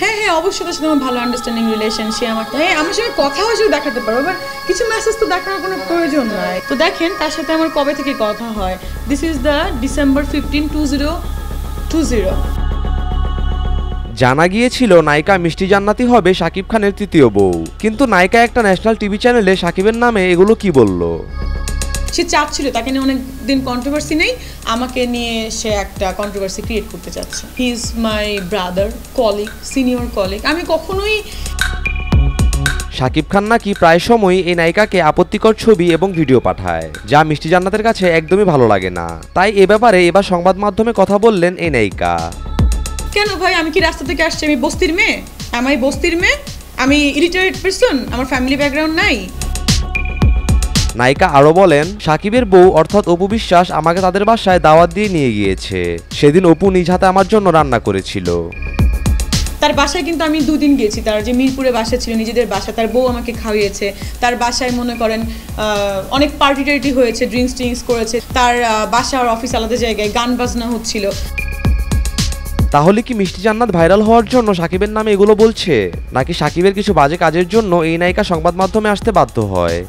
হ্যাঁ হ্যাঁ অবশ্যই তার সাথে আমার ভালো আন্ডারস্ট্যান্ডিং রিলেশন, সে আমার হ্যাঁ আমার সঙ্গে কথা হয়েও দেখাতে পারো, বাট কিছু মেসেজ তো দেখানোর কোনো প্রয়োজন নাই। তো দেখেন তার সাথে আমার কবে থেকে কথা হয়, দিস ইজ দ্য December 15, 2020। জানা গিয়েছিল নায়িকা মিষ্টি জান্নাতি হবে শাকিব খানের তৃতীয় বউ, কিন্তু নায়িকা একটা ন্যাশনাল টিভি চ্যানেলে শাকিবের নামে এগুলো কি বলল। সে চাচ্ছিল, তাকে নিয়ে অনেক দিন কন্ট্রোভার্সি নেই, আমাকে নিয়ে সে একটা কন্ট্রোভার্সি ক্রিয়েট করতে চাচ্ছে। He is my brother, colleague, senior colleague. আমি কখনোই শাকিব খান নাকি প্রায় সময়ই এই নায়িকাকে আপত্তিকর ছবি এবং ভিডিও পাঠায়, যা মিষ্টি জান্নাতের কাছে একদমই ভালো লাগে না। তাই এ ব্যাপারে এবার সংবাদ মাধ্যমে কথা বললেন এই নায়িকা। কেন ভাই, আমি কি রাস্তা থেকে আসছি? আমি বস্তির মেয়ে? আমি বস্তির মেয়ে? আমি ইলিটারেট পারসন? আমার ফ্যামিলি ব্যাকগ্রাউন্ড নাই? নায়িকা আরও বলেন, শাকিবের বউ অর্থাৎ অপু বিশ্বাস আমাকে তাদের বাসায় দাওয়াত দিয়ে নিয়ে গিয়েছে। সেদিন অপু নিজ হাতে আমার জন্য রান্না করেছিল। তার বাসায় কিন্তু আমি 2 দিন গেছি, তার যে মিরপুরে বাসা ছিল নিজেদের বাসা, তার বউ আমাকে খাওয়িয়েছে। তার বাসায় মনে করেন অনেক পার্টি টার্টি হয়েছে, ড্রিঙ্কস করেছে। তার বাসা আর অফিস আলাদা জায়গায়, গান বাজনা হচ্ছিল। তাহলে কি মিষ্টি জান্নাত ভাইরাল হওয়ার জন্য শাকিবের নামে এগুলো বলছে, নাকি শাকিবের কিছু বাজে কাজের জন্য এই নায়িকা সংবাদ মাধ্যমে আসতে বাধ্য হয়?